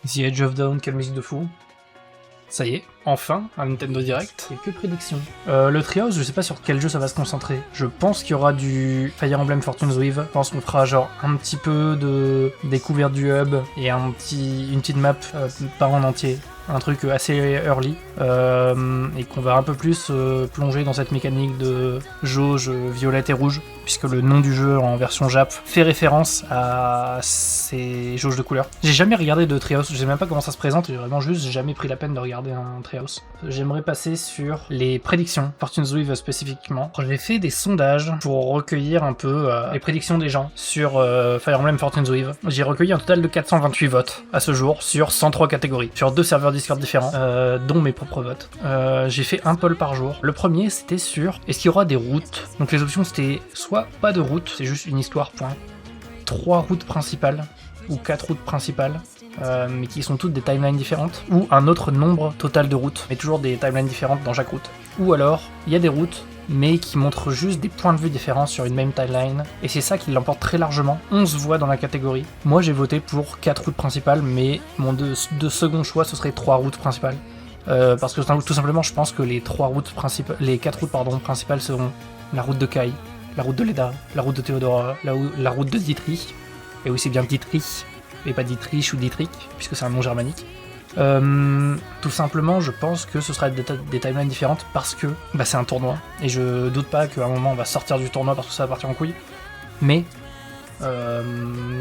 The Edge of Dawn, quelle musique de fou. Ça y est, enfin, un Nintendo Direct. Et que prédiction. Le Treehouse, je sais pas sur quel jeu ça va se concentrer. Je pense qu'il y aura du Fire Emblem Fortune's Weave. Je pense qu'on fera genre un petit peu de découverte du hub et une petite map pas en entier. Un truc assez early, et qu'on va un peu plus plonger dans cette mécanique de jauge violette et rouge, puisque le nom du jeu en version Jap fait référence à ces jauges de couleurs. J'ai jamais regardé de Treehouse, je sais même pas comment ça se présente, j'ai vraiment juste jamais pris la peine de regarder un Treehouse. J'aimerais passer sur les prédictions, Fortune's Weave spécifiquement. J'ai fait des sondages pour recueillir un peu les prédictions des gens sur Fire Emblem Fortune's Weave. J'ai recueilli un total de 428 votes à ce jour sur 103 catégories, sur 2 serveurs Discord différents, dont mes propres votes. J'ai fait un poll par jour. Le premier, c'était sur est-ce qu'il y aura des routes. Donc les options, c'était soit pas de route, c'est juste une histoire, point. 3 routes principales, ou 4 routes principales, mais qui sont toutes des timelines différentes, ou un autre nombre total de routes, mais toujours des timelines différentes dans chaque route. Ou alors, il y a des routes, mais qui montrent juste des points de vue différents sur une même timeline, et c'est ça qui l'emporte très largement. 11 voix dans la catégorie. Moi j'ai voté pour 4 routes principales, mais mon de second choix ce serait 3 routes principales. Parce que tout simplement je pense que les 4 routes principales seront la route de Kai, la route de Leda, la route de Théodora, la route de Dietrich, et oui c'est bien Dietrich, et pas Dietrich ou Dietrich, puisque c'est un nom germanique. Tout simplement, je pense que ce sera des timelines différentes parce que c'est un tournoi et je doute pas qu'à un moment on va sortir du tournoi parce que ça va partir en couille. Mais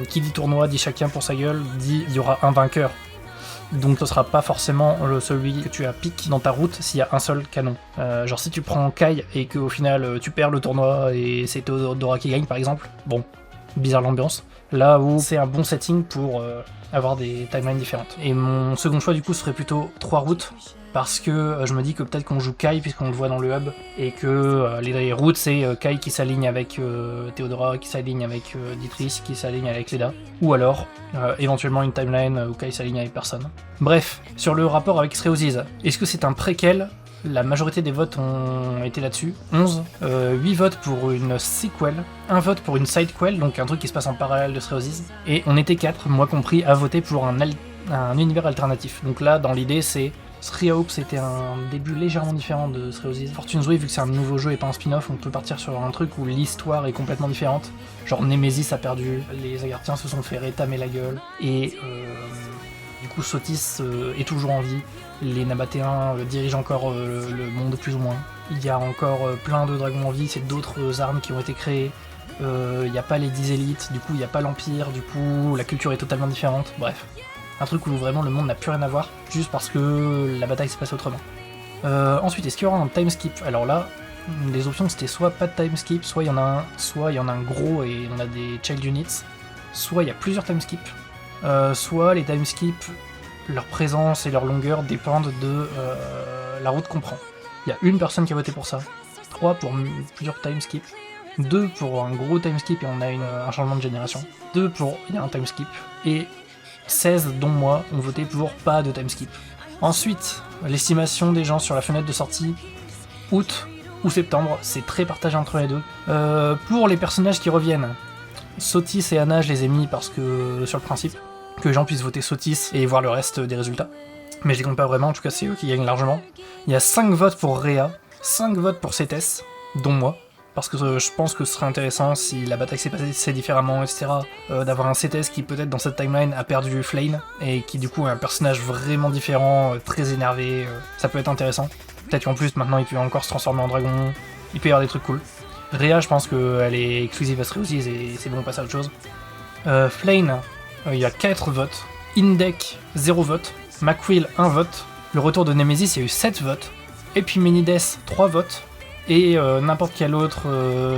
qui dit tournoi dit chacun pour sa gueule, dit il y aura un vainqueur. Donc ce sera pas forcément celui que tu as pique dans ta route s'il y a un seul canon. Genre si tu prends Kai et qu'au final tu perds le tournoi et c'est Théodora qui gagne par exemple, bon, bizarre l'ambiance. Là où c'est un bon setting pour avoir des timelines différentes. Et mon second choix du coup serait plutôt 3 routes, parce que je me dis que peut-être qu'on joue Kai puisqu'on le voit dans le hub, et que les routes c'est Kai qui s'aligne avec Théodora, qui s'aligne avec Dietrich, qui s'aligne avec Leda, ou alors éventuellement une timeline où Kai s'aligne avec personne. Bref, sur le rapport avec Treehouse, est-ce que c'est un préquel ? La majorité des votes ont été là-dessus. 11, 8 votes pour une sequel, 1 vote pour une sidequel, donc un truc qui se passe en parallèle de Treehouse, et on était 4, moi compris, à voter pour un univers alternatif. Donc là, dans l'idée, c'est Treehouse, c'était un début légèrement différent de Treehouse. Fortune's Weave, vu que c'est un nouveau jeu et pas un spin-off, on peut partir sur un truc où l'histoire est complètement différente. Genre Nemesis a perdu, les Agarthiens se sont fait rétamer la gueule, et du coup Sotis est toujours en vie. Les Nabatéens dirigent encore le monde plus ou moins. Il y a encore plein de dragons en vie, c'est d'autres armes qui ont été créées. Il n'y a pas les 10 élites, du coup il n'y a pas l'Empire, du coup la culture est totalement différente. Bref, un truc où vraiment le monde n'a plus rien à voir, juste parce que la bataille s'est passée autrement. Ensuite, est-ce qu'il y aura un time skip ? Alors là, les options c'était soit pas de time skip, soit il y en a un gros et on a des child units, soit il y a plusieurs time skips, soit les time skips, leur présence et leur longueur dépendent de la route qu'on prend. Il y a une personne qui a voté pour ça, 3 pour plusieurs time skips, 2 pour un gros time skip et on a un changement de génération, 2 pour il y a un time skip, et 16 dont moi ont voté pour pas de time skip. Ensuite, l'estimation des gens sur la fenêtre de sortie, août ou septembre, c'est très partagé entre les deux. Pour les personnages qui reviennent, Sotis et Anna je les ai mis parce que sur le principe, que les gens puissent voter Sotis et voir le reste des résultats. Mais je les compte pas vraiment, en tout cas c'est eux qui gagnent largement. Il y a 5 votes pour Rhea, 5 votes pour Cétès, dont moi, parce que je pense que ce serait intéressant si la bataille s'est passée différemment, etc., d'avoir un Cétès qui peut-être dans cette timeline a perdu Flane, et qui du coup est un personnage vraiment différent, très énervé, ça peut être intéressant. Peut-être qu'en plus maintenant il peut encore se transformer en dragon, il peut y avoir des trucs cool. Rhea je pense qu'elle est exclusive à Treehouse et c'est bon on passe à autre chose. Flane, il y a 4 votes, Indek 0 vote, McQuill 1 vote, le retour de Nemesis il y a eu 7 votes, et puis Menides 3 votes, et n'importe quel autre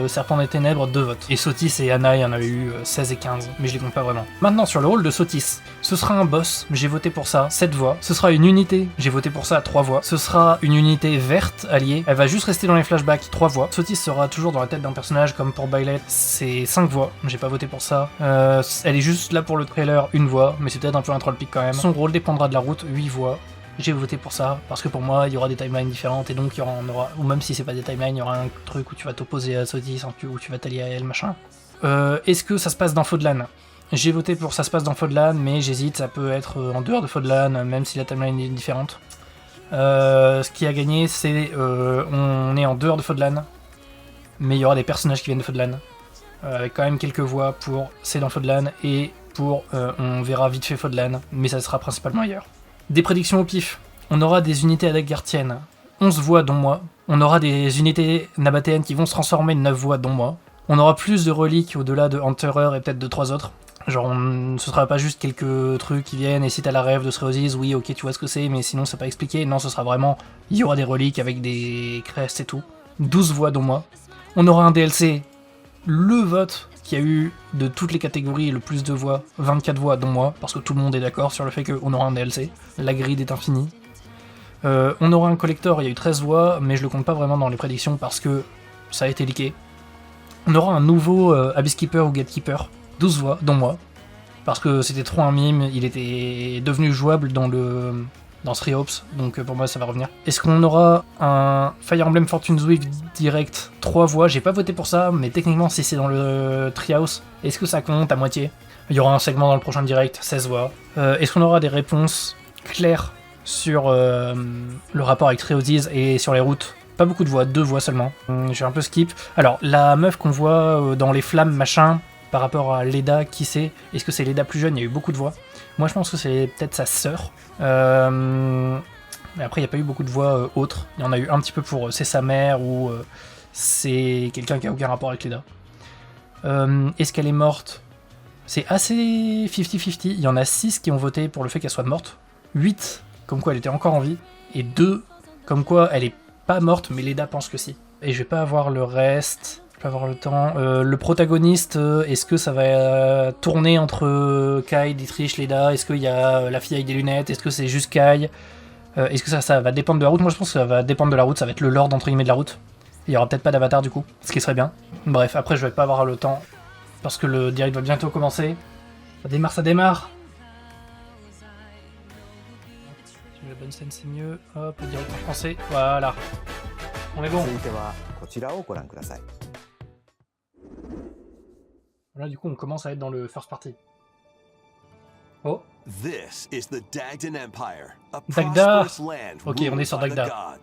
Serpent des Ténèbres 2 votes. Et Sotis et Anna il y en a eu 16 et 15, mais je les compte pas vraiment. Maintenant sur le rôle de Sotis, ce sera un boss, j'ai voté pour ça, 7 voix. Ce sera une unité, j'ai voté pour ça, 3 voix. Ce sera une unité verte alliée, elle va juste rester dans les flashbacks, 3 voix. Sotis sera toujours dans la tête d'un personnage comme pour Byleth, c'est 5 voix, j'ai pas voté pour ça. Elle est juste là pour le trailer, 1 voix, mais c'est peut-être un peu un troll pick quand même. Son rôle dépendra de la route, 8 voix. J'ai voté pour ça, parce que pour moi, il y aura des timelines différentes, et donc il y aura, ou même si c'est pas des timelines, il y aura un truc où tu vas t'opposer à Sotis, où tu vas t'allier à elle, machin. Est-ce que ça se passe dans Fodlan ? J'ai voté pour ça se passe dans Fodlan, mais j'hésite, ça peut être en dehors de Fodlan, même si la timeline est différente. Ce qui a gagné, c'est on est en dehors de Fodlan, mais il y aura des personnages qui viennent de Fodlan, avec quand même quelques voix pour c'est dans Fodlan et pour on verra vite fait Fodlan, mais ça sera principalement ailleurs. Des prédictions au pif. On aura des unités Adagartiennes, 11 voix dont moi. On aura des unités Nabatéennes qui vont se transformer, 9 voix dont moi. On aura plus de reliques au-delà de Hunterer et peut-être de 3 autres. Genre, ce sera pas juste quelques trucs qui viennent, et si t'as la rêve de Sreosis, oui, ok, tu vois ce que c'est, mais sinon c'est pas expliqué. Non, ce sera vraiment, il y aura des reliques avec des crests et tout. 12 voix dont moi. On aura un DLC, le vote qui a eu de toutes les catégories le plus de voix, 24 voix dont moi, parce que tout le monde est d'accord sur le fait qu'on aura un DLC. La grid est infinie. On aura un collector, il y a eu 13 voix, mais je le compte pas vraiment dans les prédictions parce que ça a été leaké. On aura un nouveau Abyss Keeper ou Gatekeeper, 12 voix, dont moi, parce que c'était trop un mime, il était devenu jouable dans Three Hopes, donc pour moi ça va revenir. Est-ce qu'on aura un Fire Emblem Fortune's Weave direct, 3 voix, j'ai pas voté pour ça, mais techniquement si c'est dans le Treehouse, est-ce que ça compte à moitié? Il y aura un segment dans le prochain direct, 16 voix. Est-ce qu'on aura des réponses claires sur le rapport avec Treehouse et sur les routes? Pas beaucoup de voix, 2 voix seulement. J'ai un peu skip. Alors, la meuf qu'on voit dans les flammes, machin, par rapport à Leda, qui c'est? Est-ce que c'est Leda plus jeune? Il y a eu beaucoup de voix. Moi, je pense que c'est peut-être sa sœur. Mais après, il n'y a pas eu beaucoup de voix autres. Il y en a eu un petit peu pour c'est sa mère ou c'est quelqu'un qui a aucun rapport avec Leda. Est-ce qu'elle est morte? C'est assez 50-50. Il y en a 6 qui ont voté pour le fait qu'elle soit morte. 8 comme quoi elle était encore en vie. Et 2 comme quoi elle est pas morte, mais Leda pense que si. Et je vais pas avoir le reste, je vais pas avoir le temps. Le protagoniste, est-ce que ça va tourner entre Kai, Dietrich, Leda? Est-ce qu'il y a la fille avec des lunettes? Est-ce que c'est juste Kai? Est-ce que ça va dépendre de la route? Moi je pense que ça va dépendre de la route, ça va être le lord entre guillemets de la route. Il y aura peut-être pas d'avatar du coup, ce qui serait bien. Bref, après je vais pas avoir le temps, parce que le direct va bientôt commencer. Ça démarre. La bonne scène c'est mieux, hop, le direct en français, voilà. On est bon. Là du coup on commence à être dans le first party. Oh. Dagda. Ok, on est sur Dagda.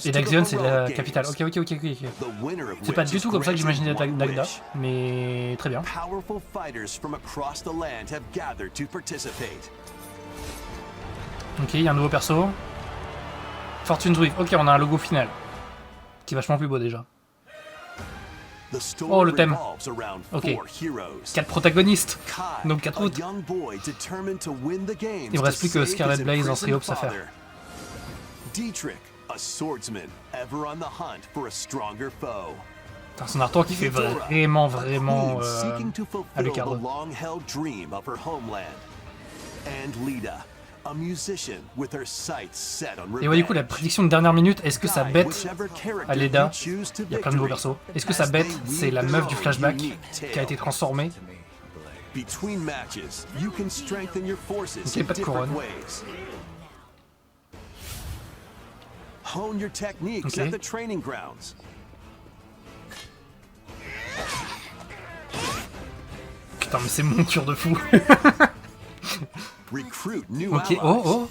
Et Daxion c'est la capitale. Ok. C'est pas du tout comme ça que j'imaginais Dagda, mais très bien. Ok, il y a un nouveau perso. Fortune's Weave. Ok, on a un logo final. Qui est vachement plus beau déjà. Oh, le thème. Ok. 4 protagonistes. Donc 4 routes. Il me reste plus que Scarlet Blaze dans Three Hopes à faire. Son artwork qui fait vraiment Alucard. Et ouais, du coup, la prédiction de dernière minute, est-ce que ça bête à Leda? Il y a plein de nouveaux persos. Est-ce que ça bête, c'est la meuf du flashback qui a été transformée? Ok, pas de couronne. Ok. Putain, mais c'est monture de fou. Ok, oh.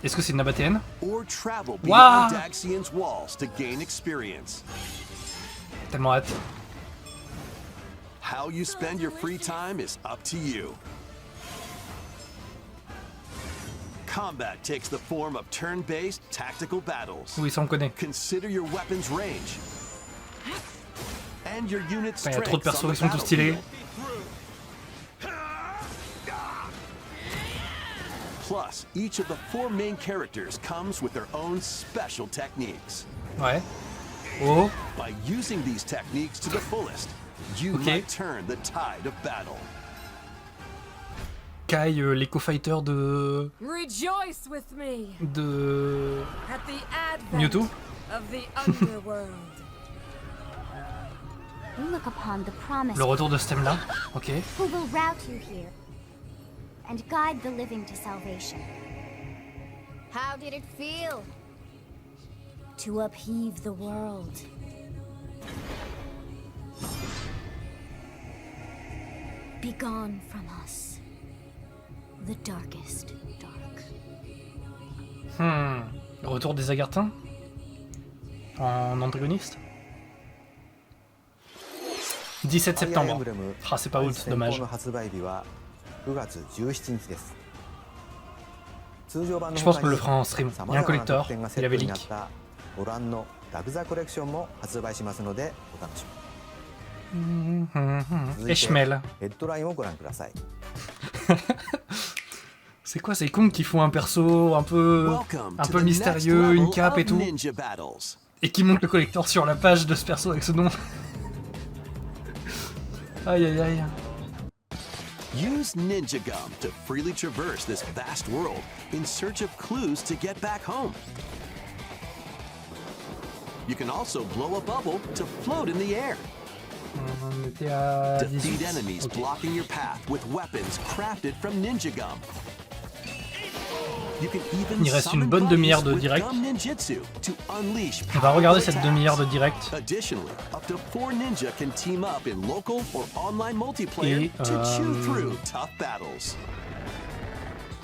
Est-ce que c'est une Nabatéenne? Waouh! Tellement hâte. How you spend your free time is up to you. Combat takes the form of turn-based tactical battles. Oui, ça on connaît. Consider your weapon's range. And your unit's strength. Il y a trop de persos qui sont tous stylés. Plus, each of the 4 main characters comes with their own special techniques. Ouais. Oh. By using these techniques to the fullest, you might turn the tide of battle. Kai, l'éco-fighter de Mewtwo. Le retour de ce thème-là. Ok. And guide the living to salvation. How did it feel to upheave the world? Begone from us. The darkest dark. Retour des Agarthins en antagoniste. 17 septembre. Ah, c'est pas août, dommage. Je pense qu'on le fera en stream. Il y a un collector, il avait leak. Eshmel. C'est quoi ces cons qui font un perso un peu mystérieux, une cape et tout, et qui montent le collector sur la page de ce perso avec ce nom. Aïe aïe aïe. Use Ninja Gum to freely traverse this vast world in search of clues to get back home. You can also blow a bubble to float in the air. On était à Defeat 18. enemies Ok. blocking your path with weapons crafted from Ninja Gum. You can even Il reste une summon bonne demi-heure de buddies with direct. Gum Ninjutsu to unleash On va regarder powerful cette demi-heure de attacks. direct. Additionally, up to 4 ninja can team up in local or online multiplayer Et, to chew through tough battles.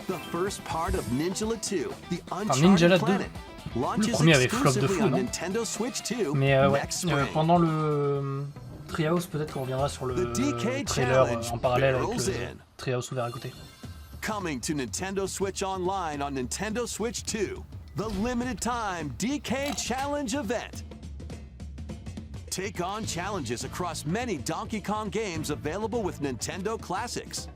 The first part of Ninjala 2, The Ninjala Uncharted 2. Planet, launches Le premier avait flop de exclusively fou, on non? Nintendo Switch 2 Mais ouais, next spring. pendant le Treehouse, peut-être qu'on reviendra sur le The DK trailer Challenge en parallèle avec barrels le in. Treehouse ouvert à côté. Coming to Nintendo Switch Online on Nintendo Switch 2, the limited time DK Challenge event. Take on challenges across many Donkey Kong games available with Nintendo Classics.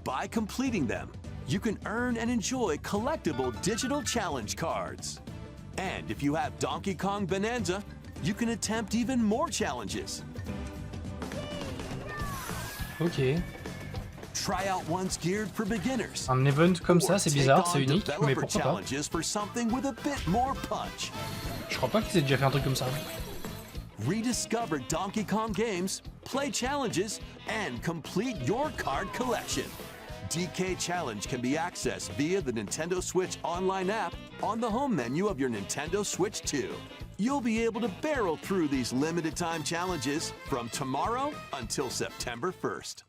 By completing them, you can earn and enjoy collectible digital challenge cards. And if you have Donkey Kong Bonanza, you can attempt even more challenges. Ok. Try out ones geared for beginners. Un event comme ça, Or c'est take bizarre, on c'est unique, mais developer pourquoi pas. challenges for something with a bit more punch. Je crois pas qu'ils aient déjà fait un truc comme ça. Rediscover Donkey Kong games, play challenges, and complete your card collection. DK Challenge can be accessed via the Nintendo Switch Online app on the home menu of your Nintendo Switch 2. You'll be able to barrel through these limited time challenges from tomorrow until September 1st.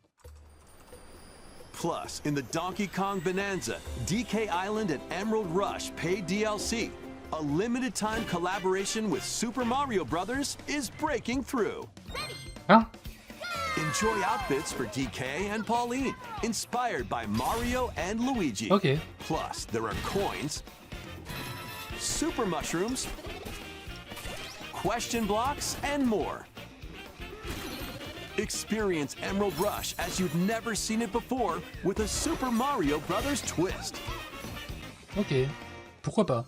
Plus, in the Donkey Kong Bonanza, DK Island and Emerald Rush paid DLC, a limited time collaboration with Super Mario Bros. Is breaking through. Hein? Enjoy outfits for DK and Pauline, inspired by Mario and Luigi. Ok. Plus, there are coins, super mushrooms, question blocks, and more. Experience Emerald Rush as you've never seen it before with a Super Mario Bros. Twist. Ok. Pourquoi pas?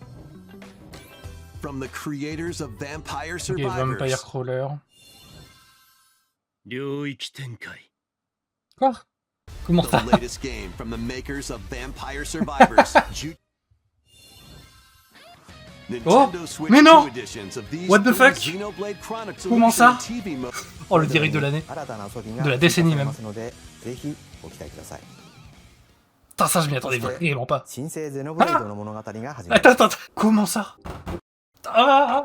From the creators of Vampire Ok, Survivors. Vampire Crawler. 領域展開 Quoi? Comment The ça? latest game from the makers of Vampire Survivors. Nintendo Switch mais non! 2 editions of these What the three fuck? Xenoblade Chronicles Comment ça? Solution TV mode. Oh, le direct de l'année. De la décennie même. Putain, ça, je m'y attendais vraiment pas. Attends, Attends, attends, attends. Comment ça? Ah!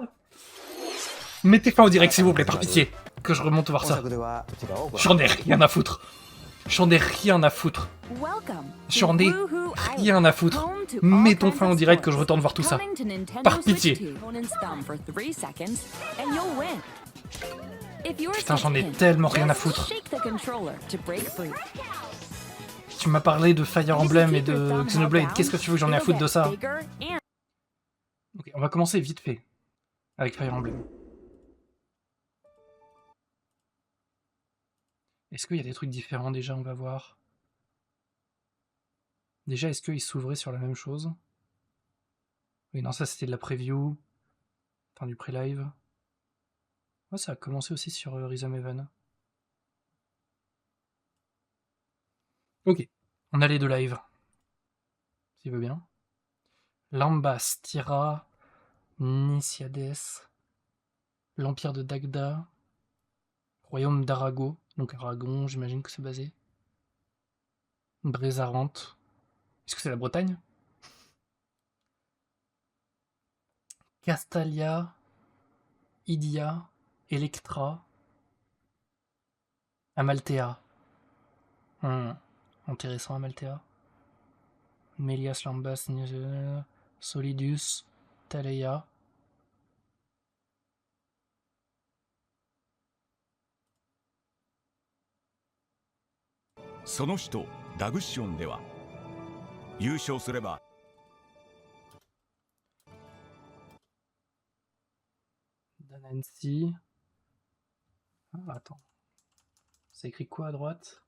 Mettez fin au direct, s'il vous plaît, par pitié. Que je remonte voir ça. J'en ai rien à foutre. J'en ai rien à foutre. J'en ai rien à foutre. Mettons fin au direct que je retourne voir tout ça. Par pitié. Putain, j'en ai tellement rien à foutre. Tu m'as parlé de Fire Emblem et de Xenoblade. Qu'est-ce que tu veux que j'en ai à foutre de ça? Ok, on va commencer vite fait. Avec Fire Emblem. Est-ce qu'il y a des trucs différents déjà? On va voir. Déjà, est-ce qu'il s'ouvrait sur la même chose? Oui, non, ça c'était de la preview. Enfin, du pré-live. Ouais, ça a commencé aussi sur Rhythm Heaven. Ok, on a les deux lives. S'il veut bien. Lambas, Tira, Niciades, l'Empire de Dagda, Royaume d'Arago, donc Aragon, j'imagine que c'est basé. Brézarante. Est-ce que c'est la Bretagne? Castalia, Idia, Electra, Amalthea. Intéressant, Amalthea. Melias, Lambas, Solidus, Taleia. Danansi. Ah, attends. C'est écrit quoi à droite?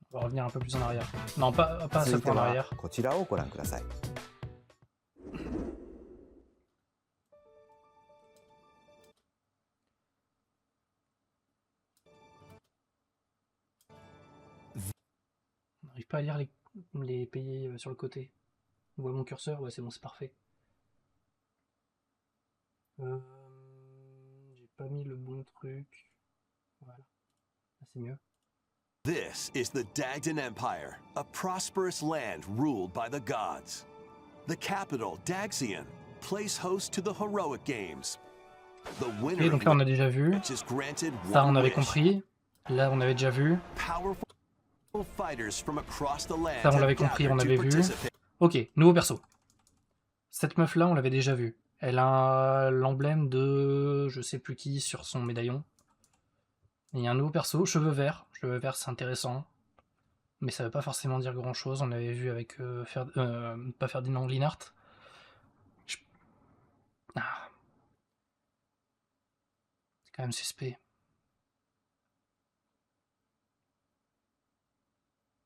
On va revenir un peu plus en arrière. Non, pas à ce point en arrière. こちらをご覧ください。On n'arrive pas à lire les pays sur le côté. On voit mon curseur, ouais c'est bon, c'est parfait. J'ai pas mis le bon truc. Voilà. Là c'est mieux. This is the Dagdan Empire, a prosperous land ruled by the gods. The capital, Daxian, plays host to the heroic games. The winner Ok, donc là on a déjà vu. is granted Ça on one avait wish. compris. Là on avait déjà vu. Powerful fighters from across the land Ça on have l'avait compris, on gathered to avait vu. participate. Ok, nouveau perso. Cette meuf là on l'avait déjà vu. Elle a l'emblème de je sais plus qui sur son médaillon. Il y a un nouveau perso, cheveux verts. Cheveux verts c'est intéressant. Mais ça veut pas forcément dire grand chose. On l'avait vu avec pas Ferdinand Linhart. Ah. C'est quand même suspect.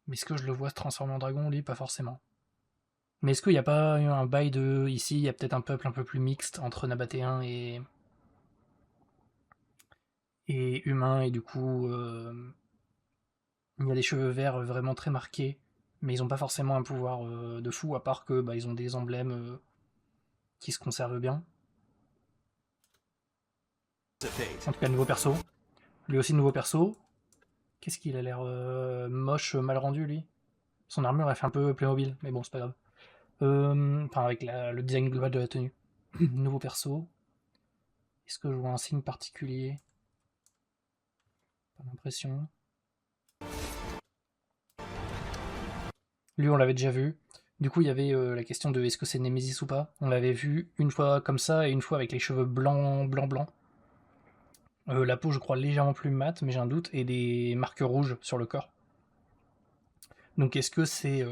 Mais est-ce que je le vois se transformer en dragon, lui? Pas forcément. Mais est-ce qu'il n'y a pas eu un bail de... Ici, il y a peut-être un peuple un peu plus mixte entre nabatéens et humains, et du coup, il y a des cheveux verts vraiment très marqués, mais ils n'ont pas forcément un pouvoir de fou, à part que ils ont des emblèmes qui se conservent bien. En tout cas, nouveau perso. Lui aussi, nouveau perso. Qu'est-ce qu'il a l'air moche, mal rendu, lui. Son armure, elle fait un peu Playmobil, mais bon, c'est pas grave. Enfin, avec le design global de la tenue. Nouveau perso. Est-ce que je vois un signe particulier? Pas l'impression. Lui, on l'avait déjà vu. Du coup, il y avait la question de est-ce que c'est Nemesis ou pas. On l'avait vu une fois comme ça et une fois avec les cheveux blancs. La peau, je crois, légèrement plus mate, mais j'ai un doute, et des marques rouges sur le corps. Donc, est-ce que c'est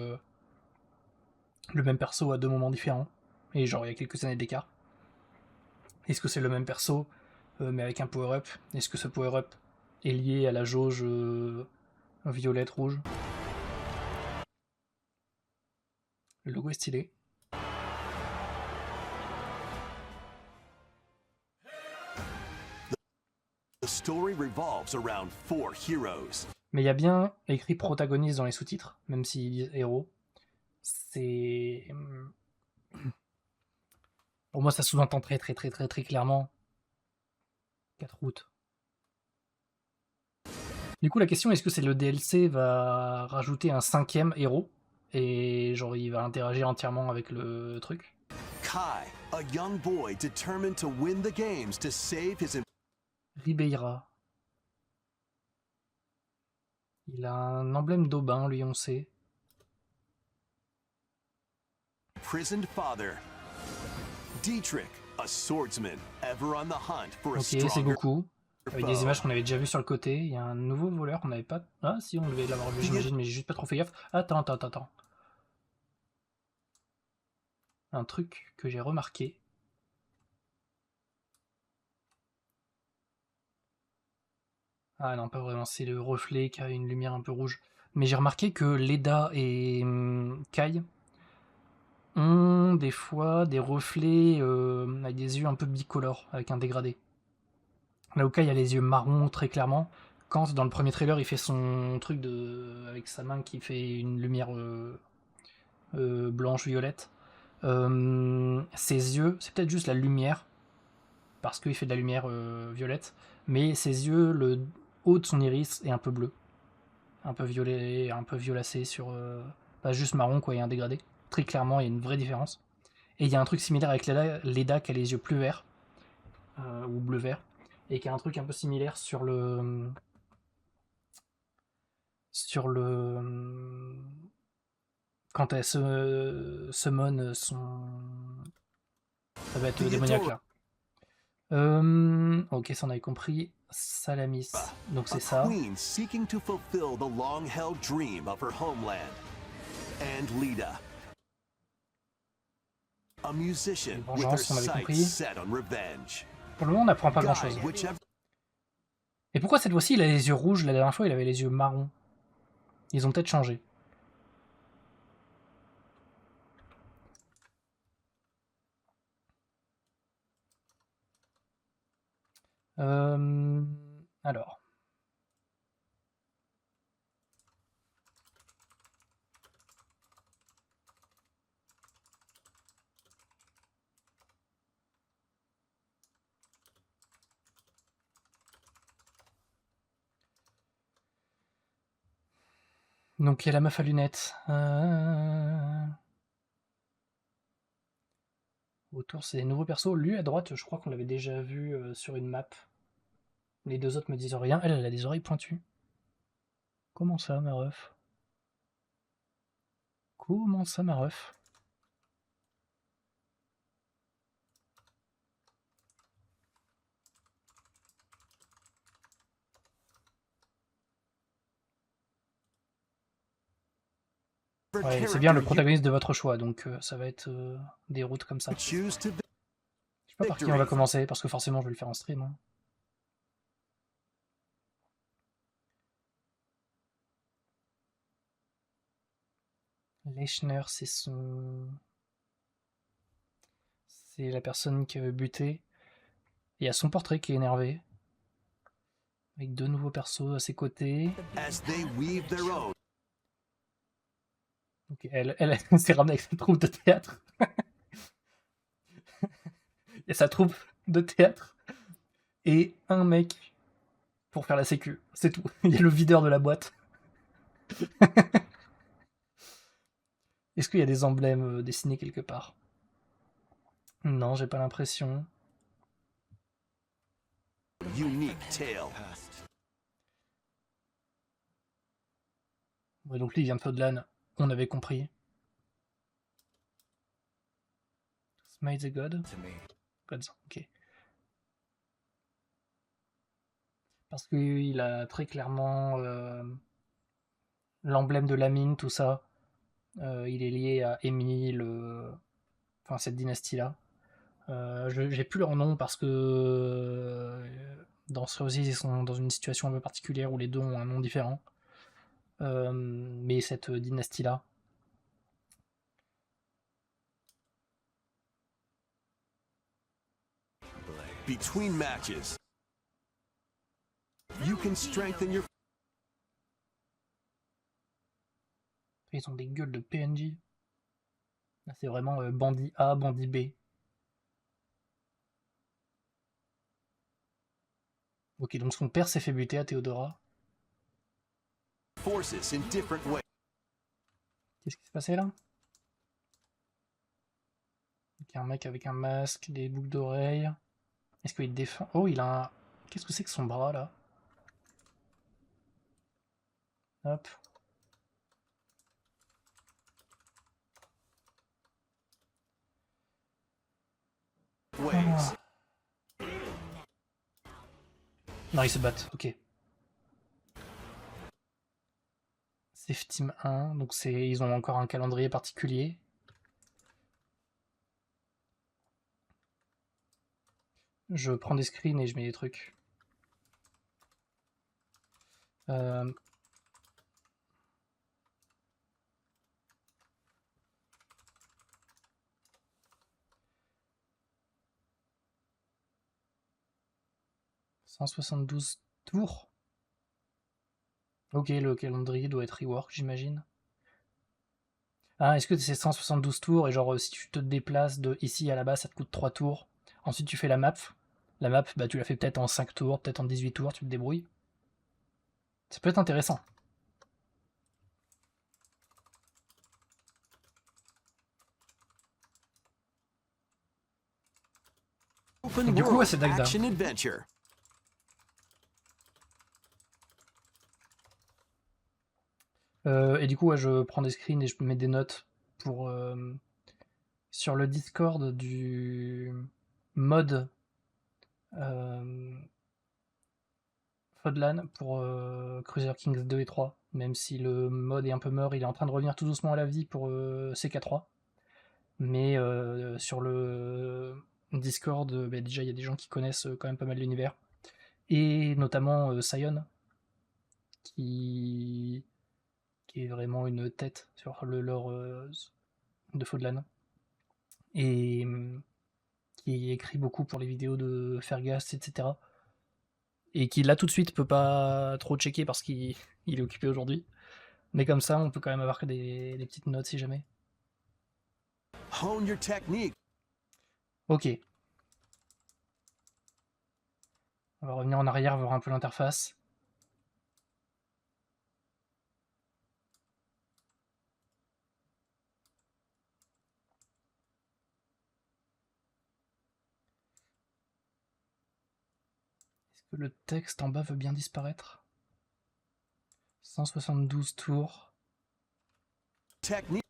le même perso à deux moments différents? Et genre, il y a quelques années d'écart. Est-ce que c'est le même perso, mais avec un power-up? Est-ce que ce power-up est lié à la jauge violette, rouge? Le logo est stylé. The story revolves around 4 heroes. Mais il y a bien écrit protagoniste dans les sous-titres, même s'ils disent héros. C'est... Pour moi, ça sous-entend très clairement 4 routes. Du coup, la question, est-ce que c'est le DLC va rajouter un 5e héros? Et genre, il va interagir entièrement avec le truc? Kai, a young boy determined to win the games to save his Ribeira. Il a un emblème d'Aubin, lui, on sait. imprisoned father. Dietrich, a swordsman, ever on the hunt for a Ok, c'est stronger Goku. Avec des foe. images qu'on avait déjà vues sur le côté. Il y a un nouveau voleur qu'on n'avait pas... Ah si, on devait l'avoir vu, j'imagine, mais j'ai juste pas trop fait gaffe. Attends. Un truc que j'ai remarqué. Ah non, pas vraiment, c'est le reflet qui a une lumière un peu rouge. Mais j'ai remarqué que Leda et Kai ont des fois des reflets avec des yeux un peu bicolores, avec un dégradé. Là où Kai a les yeux marrons très clairement, quand dans le premier trailer il fait son truc avec sa main qui fait une lumière blanche-violette, ses yeux, c'est peut-être juste la lumière, parce qu'il fait de la lumière violette, mais ses yeux, le haut de son iris est un peu bleu, un peu violet, un peu violacé sur... pas juste marron quoi, il y a un dégradé. Très clairement, il y a une vraie différence. Et il y a un truc similaire avec Leda qui a les yeux plus verts, ou bleu-vert, et qui a un truc un peu similaire sur sur le... Quand elle se summon son... Ça va être démoniaque là. Ok, ça on avait compris. Salamis, donc c'est ça. Queen seeking to fulfill the long-held dream of her homeland. And Lita, a musician with her Vengeance, on avait sights compris. set on revenge. Pour le moment, on n'apprend pas grand Guide chose. whichever Et pourquoi cette fois-ci il a les yeux rouges? La dernière fois il avait les yeux marrons. Ils ont peut-être changé. Alors. Donc il y a la meuf à lunettes. Autour c'est des nouveaux persos. Lui à droite, je crois qu'on l'avait déjà vu sur une map. Les deux autres me disent rien. Elle a des oreilles pointues. Comment ça, ma ref? Comment ça, ma ref? Ouais, c'est bien le protagoniste de votre choix, donc ça va être des routes comme ça. Je sais pas par qui on va commencer, parce que forcément je vais le faire en stream. Hein. Lechner, c'est son... C'est la personne qui veut buter. Il y a son portrait qui est énervé. Avec deux nouveaux persos à ses côtés. Okay, elle s'est ramenée avec sa troupe de théâtre. Il y a sa troupe de théâtre. Et un mec pour faire la sécu. C'est tout. Il y a le videur de la boîte. Est-ce qu'il y a des emblèmes dessinés quelque part? Non, j'ai pas l'impression. Ouais, donc lui il vient de Fodlan, on avait compris. Smite the God? Gods, ok. Parce qu'il a très clairement l'emblème de la mine, tout ça. Il est lié à Émile, enfin cette dynastie-là. J'ai plus leur nom parce que dans Roses ils sont dans une situation un peu particulière où les deux ont un nom différent. Mais cette dynastie-là. Between matches, you can strengthen your... Ils ont des gueules de PNJ. Là, c'est vraiment bandit A, bandit B. Ok, donc son père s'est fait buter à Théodora. Qu'est-ce qui s'est passé là? Il y a un mec avec un masque, des boucles d'oreilles. Est-ce qu'il défend? Oh, il a un... Qu'est-ce que c'est que son bras là? Hop. Ah. Non, ils se battent, ok. Safe Team 1, donc ils ont encore un calendrier particulier. Je prends des screens et je mets des trucs. « 172 tours. Ok, le calendrier doit être rework, j'imagine. Ah, est-ce que c'est 172 tours et genre si tu te déplaces de ici à là-bas, ça te coûte 3 tours. Ensuite tu fais la map. La map, bah, tu la fais peut-être en 5 tours, peut-être en 18 tours, tu te débrouilles. Ça peut être intéressant. Du coup, c'est Dagda. Et du coup, ouais, je prends des screens et je mets des notes pour sur le Discord du mode Fodlan pour Crusader Kings 2 et 3. Même si le mode est un peu mort, il est en train de revenir tout doucement à la vie pour CK3. Mais sur le Discord, bah, déjà il y a des gens qui connaissent quand même pas mal l'univers. Et notamment Sion, qui est vraiment une tête sur le lore de Fodlan. Et qui écrit beaucoup pour les vidéos de Fergast, etc. Et qui là tout de suite peut pas trop checker parce qu'il est occupé aujourd'hui. Mais comme ça, on peut quand même avoir des petites notes si jamais. Hone your technique. Ok. On va revenir en arrière, voir un peu l'interface. Est-ce que le texte en bas veut bien disparaître? 172 tours. Technique.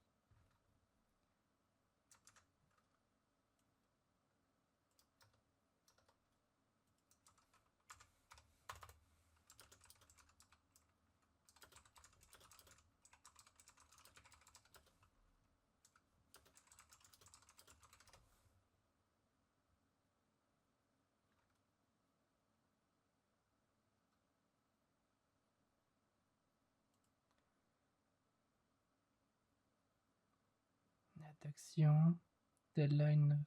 D'action. Deadline.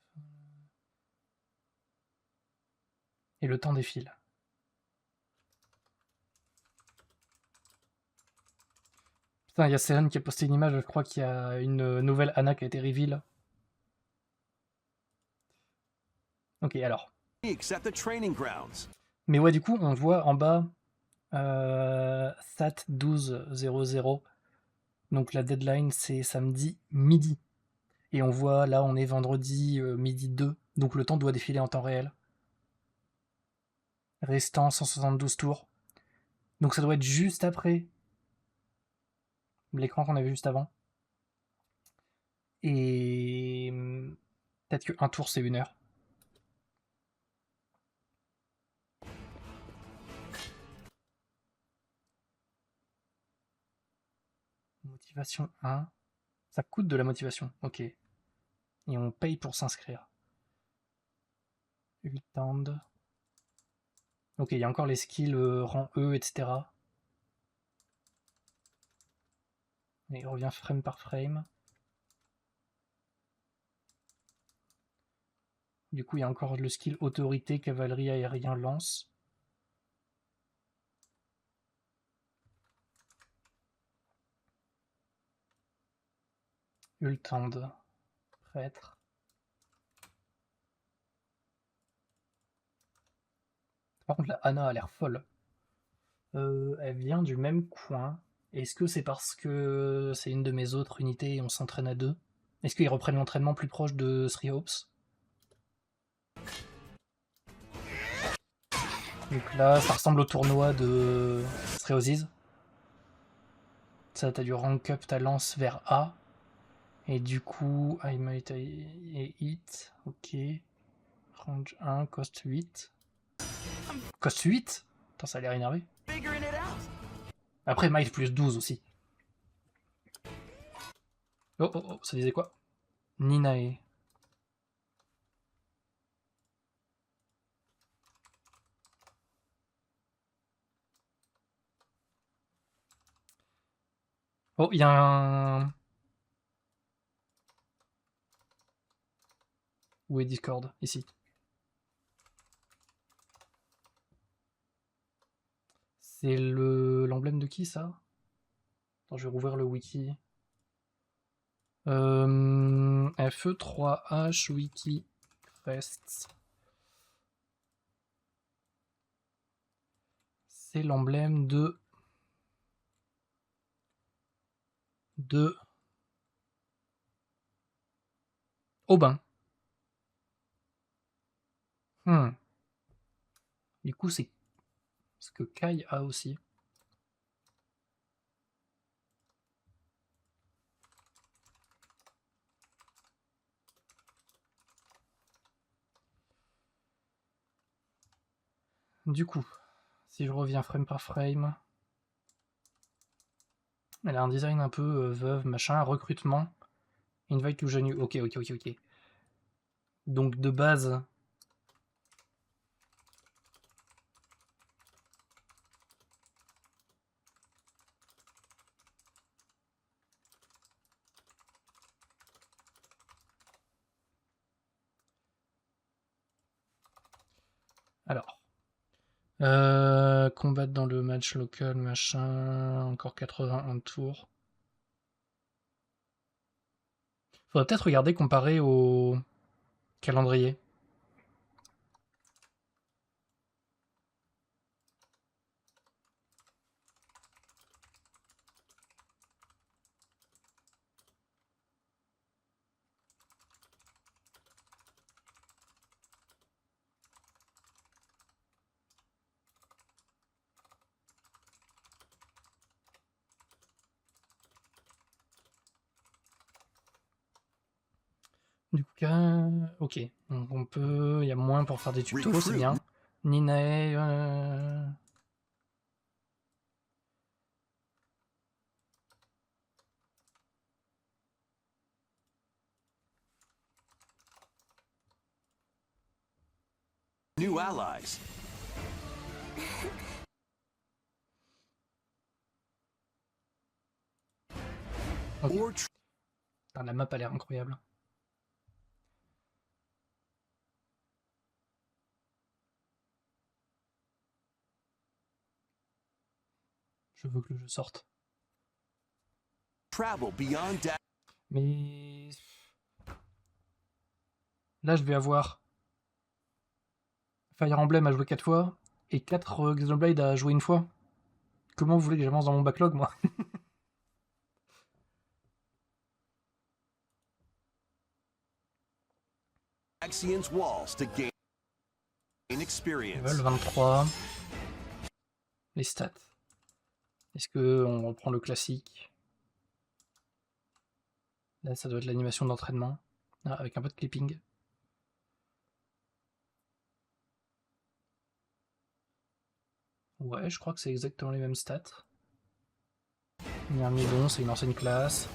Et le temps défile. Putain, il y a Seren qui a posté une image, je crois qu'il y a une nouvelle Anna qui a été reveal. Ok, alors. At the training grounds. Mais ouais, du coup, on voit en bas SAT 12.00. Donc la deadline, c'est samedi midi. Et on voit, là, on est vendredi midi 2. Donc le temps doit défiler en temps réel. Restant 172 tours. Donc ça doit être juste après l'écran qu'on avait juste avant. Et peut-être qu'un tour, c'est 1 heure. Motivation 1. Ça coûte de la motivation, ok. Et on paye pour s'inscrire. Ultand. Ok, il y a encore les skills rang E, etc. Et il revient frame par frame. Du coup, il y a encore le skill autorité, cavalerie, aérien, lance. Ultand. Prêtre. Par contre, la Anna a l'air folle. Elle vient du même coin. Est-ce que c'est parce que c'est une de mes autres unités et on s'entraîne à 2? Est-ce qu'ils reprennent l'entraînement plus proche de Three Hopes? Donc là, ça ressemble au tournoi de Three Houses. Ça, t'as du rank up ta lance vers A. Et du coup, I might et hit. Ok. Range 1, cost 8. Cost 8? Attends, ça a l'air énervé. Après, might plus 12 aussi. Oh, oh, oh, ça disait quoi? Ninae. Oh, il y a un... Où est Discord? Ici. C'est l'emblème de qui, ça? Attends, je vais rouvrir le wiki. FE3H wiki rest. C'est l'emblème de Aubin. Du coup, c'est ce que Kai a aussi. Du coup, si je reviens frame par frame, elle a un design un peu veuve, machin, recrutement, invite to join you. Ok. Donc de base, alors, combattre dans le match local, machin, encore 81 tours. Faudrait peut-être regarder comparé au calendrier. Du coup, ok. Donc on peut... Il y a moins pour faire des tutos, c'est bien. Ninae... New allies. Ok. Or Putain, la map a l'air incroyable. Je veux que le jeu sorte. travel beyond Mais... Là, je vais avoir Fire Emblem à jouer 4 fois et 4 Xenoblade à jouer une fois. Comment vous voulez que j'avance dans mon backlog, moi? Axian's walls to gain experience. Level 23. Les stats. Est-ce que on reprend le classique? Là, ça doit être l'animation d'entraînement. Ah, avec un peu de clipping. Ouais, je crois que c'est exactement les mêmes stats. Myrmidon, c'est une ancienne classe.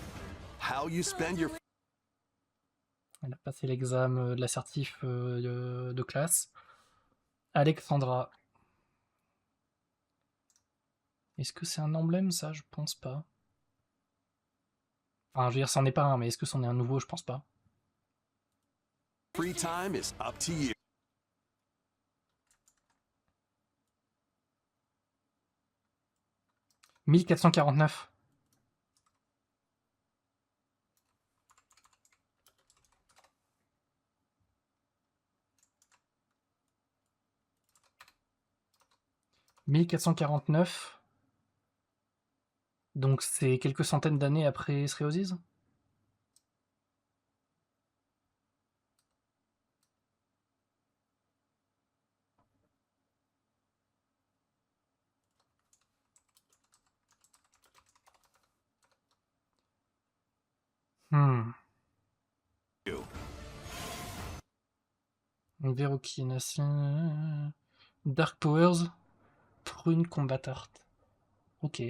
How you spend your Elle a passé l'examen de l'assertif de classe. Alexandra. Est-ce que c'est un emblème, ça? Je pense pas. Enfin, je veux dire, c'en est pas un, mais est-ce que c'en est un nouveau? Je pense pas. free time is up to you. « 1449. « 1449. Donc c'est quelques centaines d'années après Sreosiz. Verokination. Dark Powers. Prune Combat Art. Ok.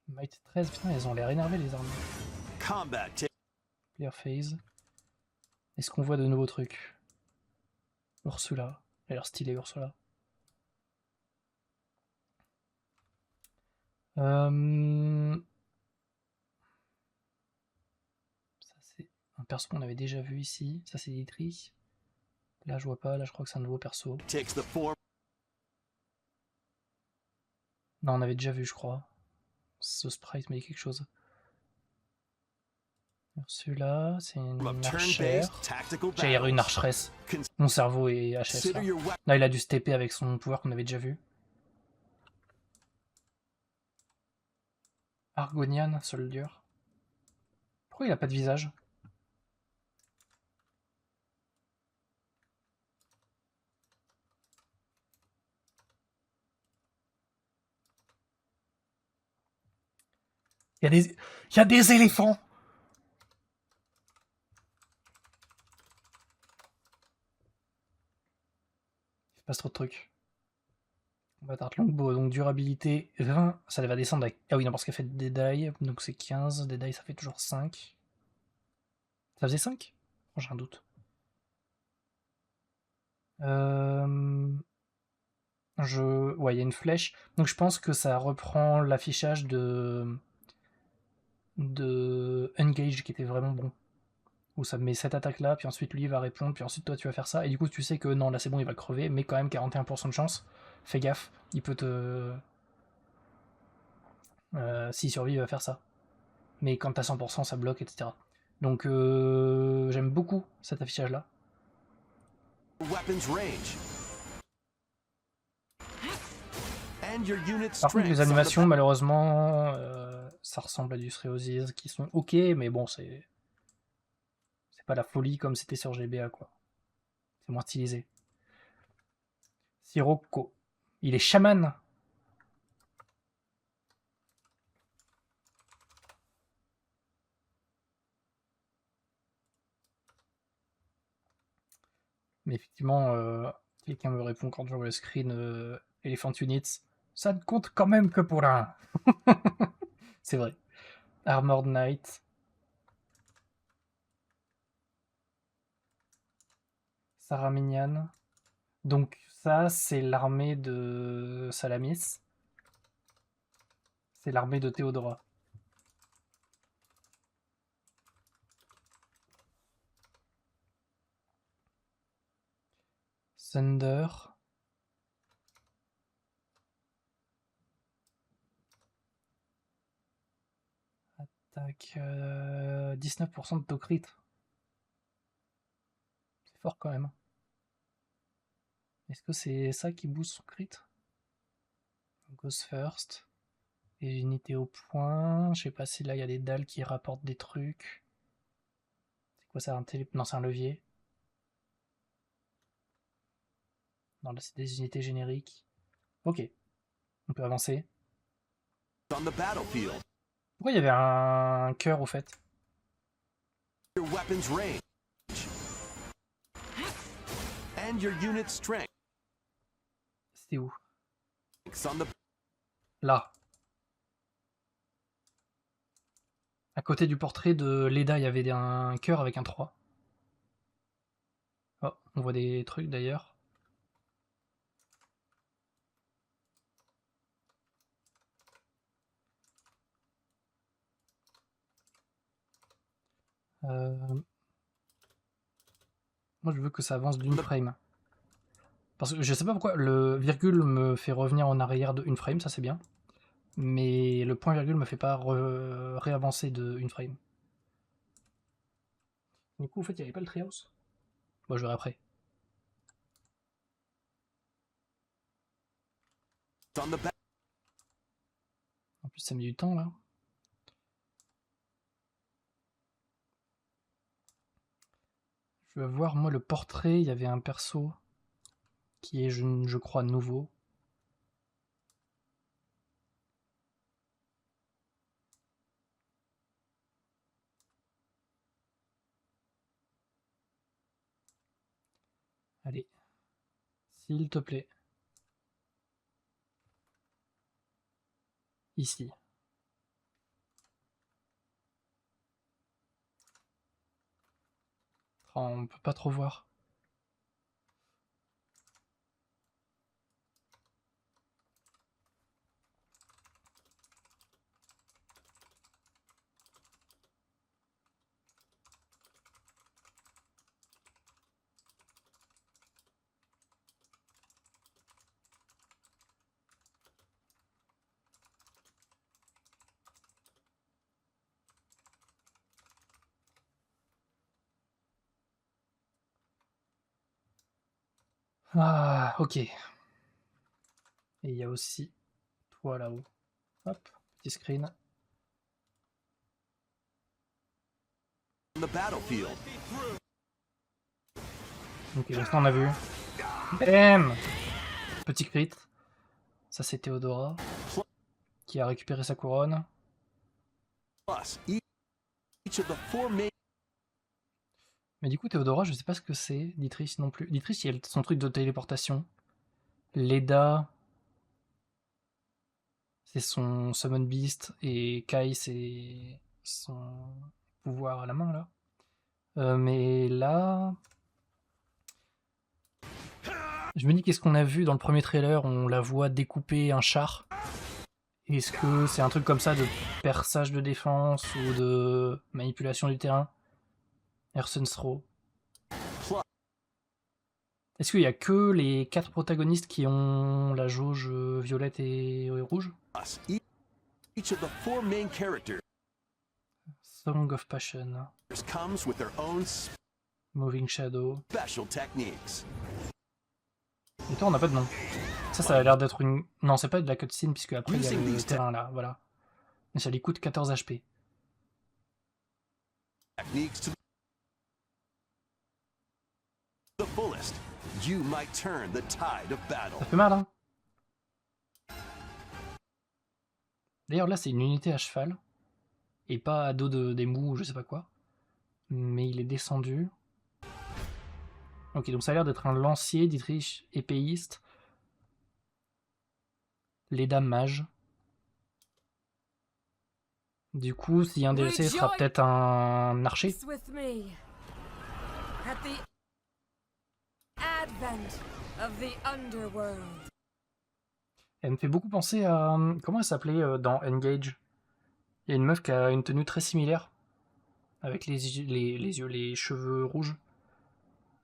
Might 13, putain, elles ont l'air énervées les armes. Combat Player phase. Est-ce qu'on voit de nouveaux trucs? Ursula. Elle a l'air stylée, Ursula. Ça, c'est un perso qu'on avait déjà vu ici. Ça, c'est Ditri. Là, je vois pas. Là, je crois que c'est un nouveau perso. takes the form. Non, on avait déjà vu, je crois. Ce sprite m'a dit quelque chose. Celui-là, c'est From une a archère. turn-based tactical J'ai une battles, archeresse. Mon cerveau est HS là. consider your weapon Là, il a dû se TP avec son pouvoir qu'on avait déjà vu. Argonian, Soldier. Pourquoi il a pas de visage? Il y a des éléphants! Il se passe trop de trucs. Combattre longbow, donc durabilité 20, ça va descendre avec... Ah oui, non, parce qu'elle fait des die, donc c'est 15, des die ça fait toujours 5. Ça faisait 5? Oh, j'ai un doute. Ouais, il y a une flèche, donc je pense que ça reprend l'affichage de Engage qui était vraiment bon. Où ça met cette attaque là, puis ensuite lui va répondre, puis ensuite toi tu vas faire ça, et du coup tu sais que non, là c'est bon, il va le crever, mais quand même 41% de chance. Fais gaffe, il peut te... s'il survit, il va faire ça. Mais quand t'as 100%, ça bloque, etc. Donc j'aime beaucoup cet affichage là. weapons range. And your unit's Par contre, les strengths on the animations, malheureusement, ça ressemble à du Sreosiz qui sont ok, mais bon, c'est pas la folie comme c'était sur GBA, quoi. C'est moins stylisé. Sirocco. Il est chaman. Mais effectivement, quelqu'un me répond quand je vois le screen Elephant Units. Ça ne compte quand même que pour l'un. C'est vrai. Armored Knight. Saraminian. Donc ça, c'est l'armée de Salamis. C'est l'armée de Théodora. Thunder. Attaque 19% de crit. C'est fort quand même. Est-ce que c'est ça qui booste son crit? Goes first. Les unités au point. Je sais pas si là il y a des dalles qui rapportent des trucs. C'est quoi ça, un télé... Non, c'est un levier. Non, là c'est des unités génériques. Ok. On peut avancer. on the battlefield. Pourquoi il y avait un cœur au fait? Your weapons range. And your unit's strengths C'était où? on the Là. À côté du portrait de Leda, il y avait un cœur avec un 3. Oh, on voit des trucs d'ailleurs. Moi je veux que ça avance d'une frame. Parce que je sais pas pourquoi, le virgule me fait revenir en arrière de une frame, ça c'est bien. Mais le point virgule me fait pas réavancer de une frame. Du coup, en fait, il n'y avait pas le Treehouse. Bon, je verrai après. on the ba- En plus, ça met du temps là. Je vais voir, moi, le portrait, il y avait un perso qui est, je crois, nouveau. Allez. S'il te plaît. Ici. Oh, on peut pas trop voir. Ah, ok. Et il y a aussi toi là-haut. Hop, petit screen. The battlefield. Ok, donc ça on a vu. Bam! Petit crit. Ça c'est Théodora qui a récupéré sa couronne. Plus, each of the 4 main Mais du coup, Théodora, je sais pas ce que c'est. Dietrich non plus. Dietrich, il y a son truc de téléportation. Leda, c'est son Summon Beast. Et Kai, c'est son pouvoir à la main, là. Mais là... Je me dis, qu'est-ce qu'on a vu dans le premier trailer? On la voit découper un char. Est-ce que c'est un truc comme ça de perçage de défense ou de manipulation du terrain? Erson's Throw. Est-ce qu'il y a que les 4 protagonistes qui ont la jauge violette et rouge? plus, each of the 4 main characters Song of Passion, comes with their own Moving Shadow. special techniques. Et toi, on n'a pas de nom. Ça a l'air d'être une... Non, c'est pas de la cutscene, puisque après il y a le terrain là, voilà. Mais ça lui coûte 14 HP. Techniques to the fullest. You might turn the tide of battle. Ça fait mal, hein? D'ailleurs, là, c'est une unité à cheval. Et pas à dos des mous ou je sais pas quoi. Mais il est descendu. Ok, donc ça a l'air d'être un lancier, Dietrich épéiste. Les dames mages. Du coup, s'il y a un DLC, ce sera peut-être un archer. Elle me fait beaucoup penser à... Comment elle s'appelait dans Engage? Il y a une meuf qui a une tenue très similaire. Avec les yeux, les cheveux rouges.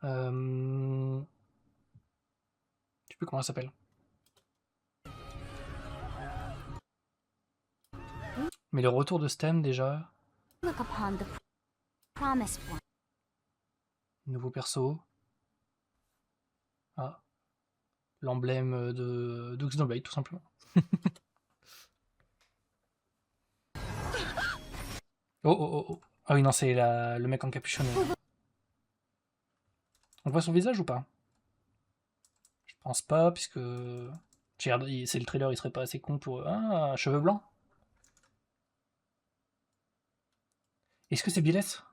Je sais plus comment elle s'appelle. Mais le retour de Stem déjà. Look upon the promised one. Nouveau perso. Ah. L'emblème de Xenoblade tout simplement. Oh. Ah oui non, c'est le mec encapuchonné. On voit son visage ou pas? Je pense pas, puisque... C'est le trailer, il serait pas assez con pour... Ah, cheveux blancs. Est-ce que c'est Byleth?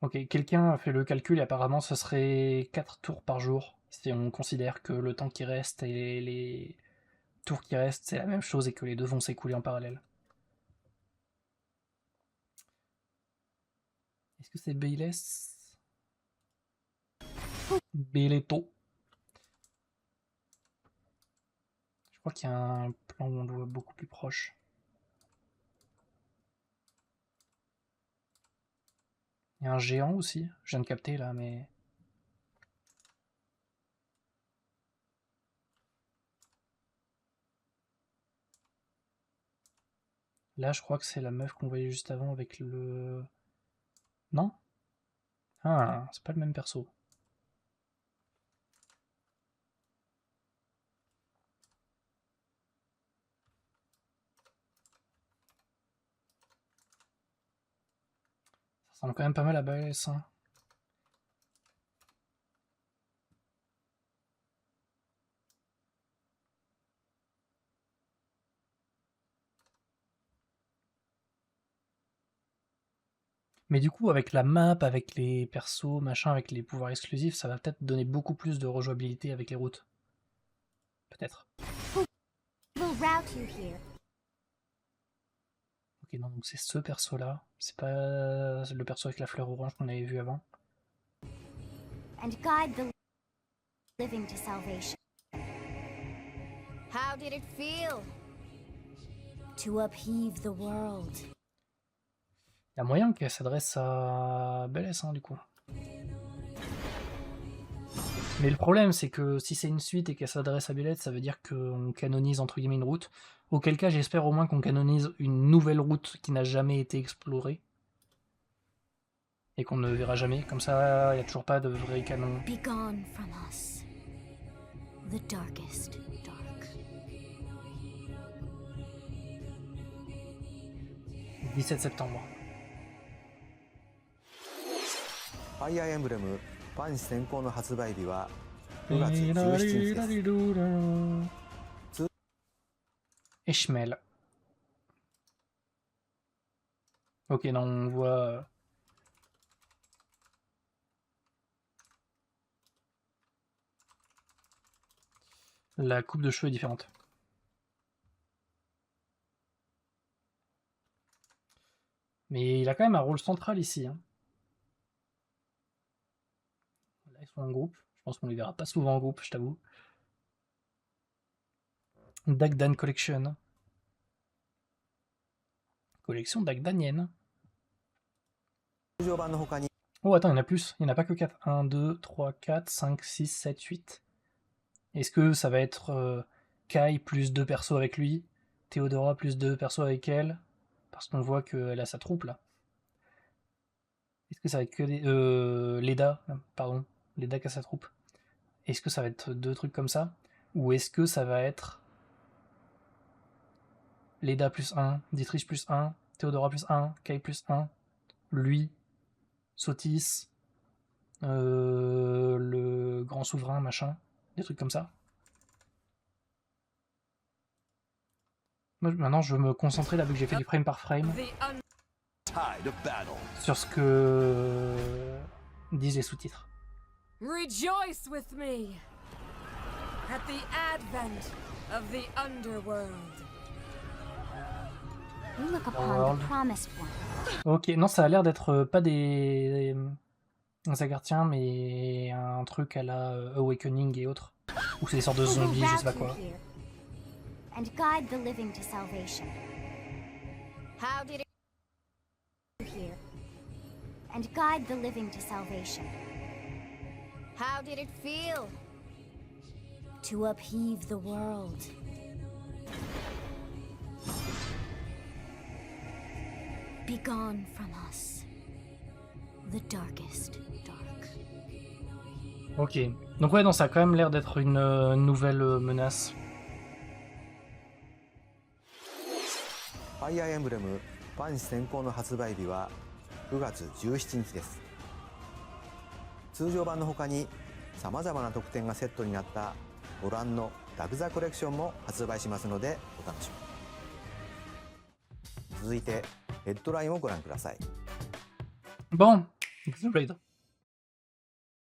Ok, quelqu'un a fait le calcul et apparemment ce serait 4 tours par jour. Si on considère que le temps qui reste et les tours qui restent, c'est la même chose et que les deux vont s'écouler en parallèle. Est-ce que c'est Byleth? Beletto. Je crois qu'il y a un plan où on le voit beaucoup plus proche. Il y a un géant aussi, je viens de capter là, mais... Là, je crois que c'est la meuf qu'on voyait juste avant avec le... Non? Ah, c'est pas le même perso. Ça ressemble quand même pas mal à Byleth, hein. Mais du coup, avec la map, avec les persos, machin, avec les pouvoirs exclusifs, ça va peut-être donner beaucoup plus de rejouabilité avec les routes. Peut-être. We'll route you here. Ok, non, donc c'est ce perso-là. C'est pas le perso avec la fleur orange qu'on avait vu avant. And guide the living to salvation. How did it feel? To upheave the world. Il y a moyen qu'elle s'adresse à Byleth, hein, du coup. Mais le problème, c'est que si c'est une suite et qu'elle s'adresse à Bélette, ça veut dire qu'on canonise entre guillemets une route. Auquel cas, j'espère au moins qu'on canonise une nouvelle route qui n'a jamais été explorée. Et qu'on ne verra jamais. Comme ça, il n'y a toujours pas de vrai canon. Be gone from us. The darkest dark. 17 septembre. ファイアーエンブレムパンチ先行の発売日は9月17日です。 Eshmel. Ok, non, on voit... La coupe de cheveux est différente. Mais il a quand même un rôle central ici. Hein. Là, ils sont en groupe. Je pense qu'on les verra pas souvent en groupe, je t'avoue. Dagdan Collection. Collection Dagdanienne. Oh, attends, il y en a plus. Il n'y en a pas que 4. 1, 2, 3, 4, 5, 6, 7, 8. Est-ce que ça va être Kai plus 2 persos avec lui, Théodora plus 2 persos avec elle, parce qu'on voit qu'elle a sa troupe là. Est-ce que ça va être que Leda, pardon, Leda qui a sa troupe. Est-ce que ça va être 2 trucs comme ça, ou est-ce que ça va être Leda plus 1, Dietrich plus 1, Théodora plus 1, Kai plus 1, lui, Sotis, le grand souverain, machin, des trucs comme ça. Moi, maintenant, je veux me concentrer, là, vu que j'ai fait du frame par frame, sur ce que disent les sous-titres. Rejoice with me at the advent of the underworld. We look upon the promised one. Ok, non, ça a l'air d'être pas des Zagartiens, mais un truc à la Awakening et autres. Ou c'est des sortes de zombies, je sais pas quoi. And guide the living to salvation. How did it here? And guide the living to salvation. How did it feel? To upheave the world. Be gone from us. The darkest dark. Ok, donc ouais, non, ça a quand même l'air d'être une nouvelle menace. ファイアーエンブレムパンチ先行の発売日は9月17日です。通常版の他にさまざまな特典がセットになったご覧のダグザコレクションも発売しますのでお楽しみに。続いてヘッドラインをご覧ください。Bon, The Raid.